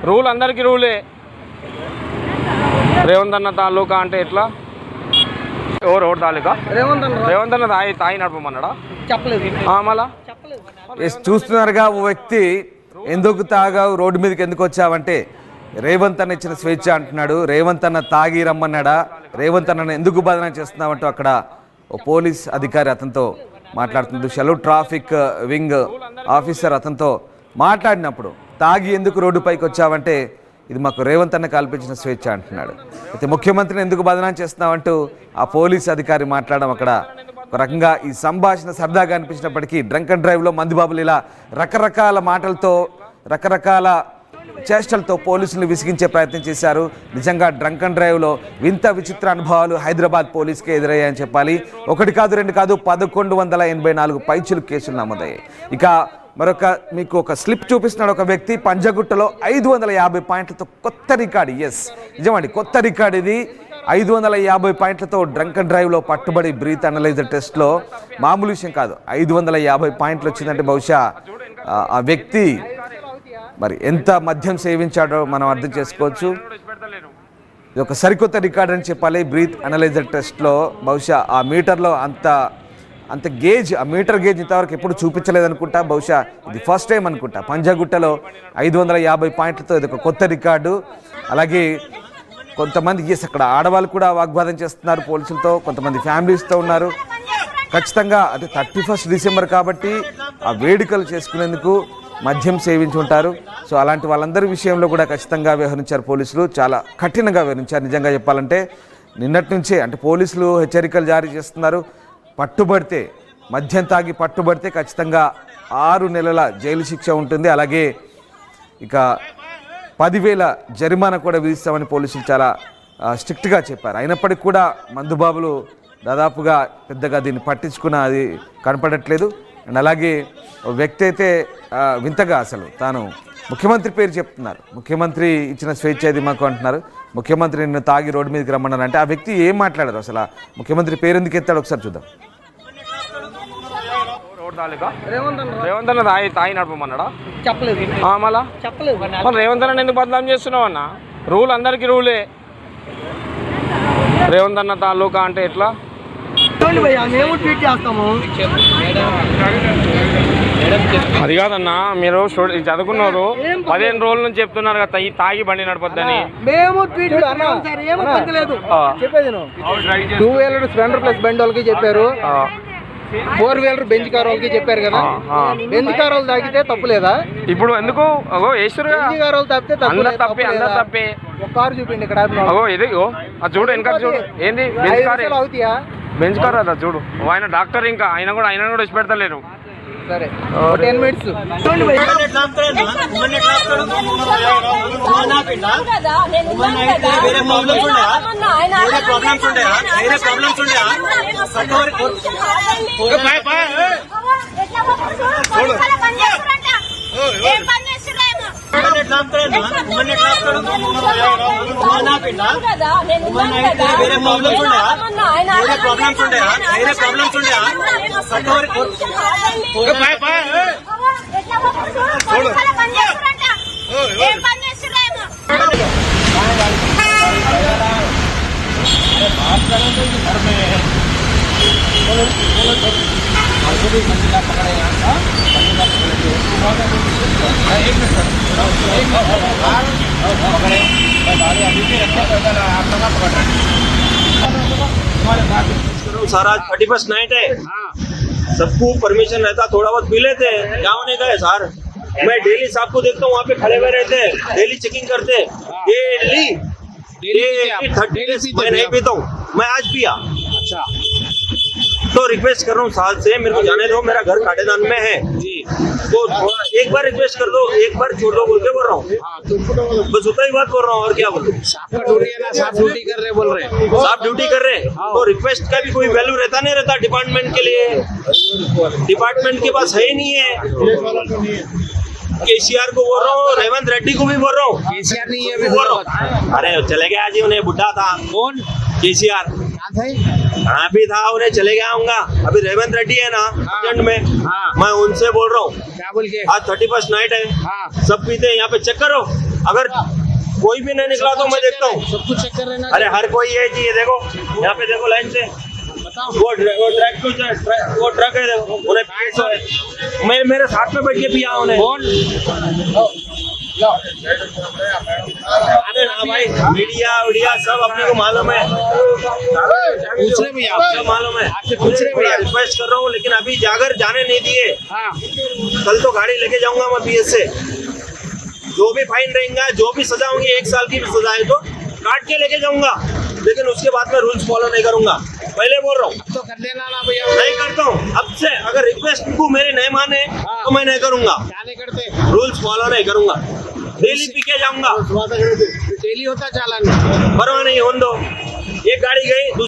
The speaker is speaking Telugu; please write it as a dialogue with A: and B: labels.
A: రూల్ అందరికీ రూలే. రేవంత్ అన్న తాలూకా అంటే ఎట్లా? ఎవరు తాలూకా? రేవంత్ అన్న తాయి నడపమన్నాడా? చెప్పలేదు. మళ్ళా
B: చూస్తున్నారుగా, ఓ వ్యక్తి ఎందుకు తాగావు, రోడ్డు మీదకి ఎందుకు వచ్చావంటే రేవంత్ అన్న ఇచ్చిన స్వేచ్ఛ అంటున్నాడు. రేవంత్ అన్న తాగి రమ్మన్నాడా? రేవంత్ అన్నను ఎందుకు బదనాం చేస్తున్నావంటూ అక్కడ ఓ పోలీస్ అధికారి అతనితో మాట్లాడుతుంది. షెలో ట్రాఫిక్ వింగ్ ఆఫీసర్ అతనితో మాట్లాడినప్పుడు తాగి ఎందుకు రోడ్డు పైకి వచ్చావంటే ఇది మాకు రేవంత్ అన్న కల్పించిన స్వేచ్ఛ అంటున్నాడు. అయితే ముఖ్యమంత్రిని ఎందుకు బదనాం చేస్తున్నావంటూ ఆ పోలీస్ అధికారి మాట్లాడడం అక్కడ ఒక రకంగా ఈ సంభాషణ సరదాగా అనిపించినప్పటికీ డ్రంక్ అండ్ డ్రైవ్లో మందుబాబులు ఇలా రకరకాల మాటలతో రకరకాల చేష్టలతో పోలీసులు విసిగించే ప్రయత్నం చేశారు. నిజంగా డ్రంక్ అండ్ డ్రైవ్లో వింత విచిత్ర అనుభవాలు హైదరాబాద్ పోలీసుకే ఎదురయ్యాయని చెప్పాలి. ఒకటి కాదు రెండు కాదు 1184 పైచులు కేసులు నమోదయ్యాయి. ఇక మరొక మీకు ఒక స్లిప్ చూపిస్తున్నాడు. ఒక వ్యక్తి పంజగుట్టలో 550 పాయింట్లతో కొత్త రికార్డు. ఎస్ నిజమండి, కొత్త రికార్డు ఇది. 550 పాయింట్లతో డ్రంక్ అండ్ డ్రైవ్లో పట్టుబడి బ్రీత్ అనలైజర్ టెస్ట్లో మామూలు విషయం కాదు. 550 పాయింట్లు వచ్చిందంటే బహుశా ఆ వ్యక్తి మరి ఎంత మద్యం సేవించాడో మనం అర్థం చేసుకోవచ్చు. ఇది ఒక సరికొత్త రికార్డ్ అని చెప్పాలి. బ్రీత్ అనలైజర్ టెస్ట్లో బహుశా ఆ మీటర్లో అంత గేజ్, ఆ మీటర్ గేజ్ ఇంతవరకు ఎప్పుడు చూపించలేదనుకుంటా. బహుశా ఇది ఫస్ట్ టైం అనుకుంటా. పంజాగుట్టలో 550 పాయింట్లతో ఇది ఒక కొత్త రికార్డు. అలాగే కొంతమంది అక్కడ ఆడవాళ్ళు కూడా వాగ్వాదం చేస్తున్నారు పోలీసులతో, కొంతమంది ఫ్యామిలీస్తో ఉన్నారు. ఖచ్చితంగా అది 31 డిసెంబర్ కాబట్టి ఆ వేడుకలు చేసుకునేందుకు మద్యం సేవించి ఉంటారు. సో అలాంటి వాళ్ళందరి విషయంలో కూడా ఖచ్చితంగా వ్యవహరించారు పోలీసులు, చాలా కఠినంగా వ్యవహరించారు. నిజంగా చెప్పాలంటే నిన్నటి నుంచే అంటే పోలీసులు హెచ్చరికలు జారీ చేస్తున్నారు. పట్టుబడితే మద్యం తాగి పట్టుబడితే ఖచ్చితంగా 6 నెలల జైలు శిక్ష ఉంటుంది. అలాగే ఇక 10,000 జరిమానా కూడా విధిస్తామని పోలీసులు చాలా స్ట్రిక్ట్గా చెప్పారు. అయినప్పటికీ కూడా మందుబాబులు దాదాపుగా పెద్దగా దీన్ని పట్టించుకున్న అది కనపడట్లేదు. అండ్ అలాగే వ్యక్తి అయితే వింతగా అసలు తాను ముఖ్యమంత్రి పేరు చెప్తున్నారు. ముఖ్యమంత్రి ఇచ్చిన స్వేచ్ఛ ఇది మాకు అంటున్నారు. ముఖ్యమంత్రి నిన్ను తాగి రోడ్డు మీదకి రమ్మన్నారు అంటే ఆ వ్యక్తి ఏం మాట్లాడారు అసలు? ముఖ్యమంత్రి పేరు ఎందుకు ఎత్తాడు ఒకసారి చూద్దాం.
A: రేవంత్ అన్న తాయి నడపమన్నాడా?
C: చెప్పలేదు.
A: మళ్ళా చెప్పలేదు. మరి రేవంత్ అన్న ఎందుకు బదనాం చేస్తున్నావు అన్న? రూల్ అందరికీ రూలే. రేవంత్ అన్న తాలూకా అంటే ఎట్లా?
C: మేము ట్వీట్ చేస్తాము.
A: అది కాదన్నా, మీరు చదువుకున్నారు 15 రోజుల నుంచి చెప్తున్నారు కదా తాగి బండి నడపొద్దని.
C: మేము ట్వీట్ చెప్పేది 2 వీలర్ స్ప్లెండర్ ప్లస్ బండి వాళ్ళకి చెప్పారు, 4 వీలర్ బెంచ్ కార్ వాళ్ళకి చెప్పారు కదా. బెంచ్ కార్ వాళ్ళు తాగితే తప్పు లేదా?
A: ఇప్పుడు ఎందుకు
C: బెంచ్ కార్ వాళ్ళు తప్పితే
A: తప్పే.
C: ఒక కారు చూపిండి ఇక్కడ.
A: ఇది చూడు వెనక చూడు, ఏంది
C: అవుతాయా?
A: బెంచ్ కార్ అదా చూడు. ఆయన డాక్టర్, ఇంకా ఆయన కూడా ఇచ్చి పెడతలేరు.
C: సరే 10 మినిట్స్
D: सर आज 31st नाइट है, सबको परमिशन रहता, थोड़ा बहुत पी लेते, क्या होने का है सर? मैं डेली साहब को देखता हूँ वहाँ पे खड़े हुए रहते, डेली चेकिंग करते, डेली 30 डेज मैं नहीं पीता हूँ, मैं आज पिया। अच्छा, तो रिक्वेस्ट कर रहा हूँ साल से मेरे को जाने दो, मेरा घर काटेदान में है जी, तो थोड़ा एक बार रिक्वेस्ट कर दो, एक बार छोड़ दो बोल के बोल रहा हूँ, बस उतना ही बात बोल रहा हूँ और क्या बोलूँ।
A: साहब ड्यूटी कर रहे बोल रहे हैं,
D: साहब ड्यूटी कर रहे हैं, तो रिक्वेस्ट का भी कोई वैल्यू रहता नहीं रहता डिपार्टमेंट के लिए, डिपार्टमेंट के पास है ही नहीं है। केसीआर को बोल रहा हूँ, रेवंत रेड्डी को भी बोल रहा हूँ।
C: केसीआर नहीं है
D: बोल रहा हूँ। अरे चले गया जी, उन्हें बुढ़ा था
C: कौन
D: केसीआर, हाँ भी था, उन्हें चले गया होगा। अभी रेवंत रेड्डी है ना अर्जेंट में, मैं उनसे बोल रहा हूँ
C: क्या बोल के
D: आज 31st नाइट है,
C: हाँ।
D: सब पीते हैं यहाँ पे, चेक करो। अगर कोई भी नहीं निकला तो मैं देखता हूँ।
C: सब कुछ चेक कर लेना।
D: अरे हर कोई है जी, ये देखो यहाँ पे देखो लाइन से, वो ट्रक है देखो, उन्हें पिए सो है। मैं मेरे साथ में बैठ के पिया उन्हें। अरे हाँ भाई, मीडिया सब अपने को मालूम है,
C: पूछने भी आप
D: सब मालूम है।
C: पूछने भी आप।
D: रिक्वेस्ट कर रहा हूँ, लेकिन अभी जागर जाने नहीं दिए।
C: हाँ
D: कल तो गाड़ी लेके जाऊंगा मैं पीएस से, जो भी फाइन रहेगा, जो भी सजा होगी, 1 साल की भी सजा है तो काट के लेके जाऊंगा, लेकिन उसके बाद में रूल्स फॉलो नहीं करूंगा। पहले बोल रहा हूँ,
C: तो कर लेना ना भैया।
D: नहीं करता हूँ अब से। अगर रिक्वेस्ट को मेरे नहीं माने तो मैं नहीं करूंगा,
C: क्या नहीं करते?
D: रूल्स फॉलो नहीं करूंगा, डेली पी के जाऊंगा।
C: डेली होता चालान।
D: परवाह नहीं होने दो, एक गाड़ी गई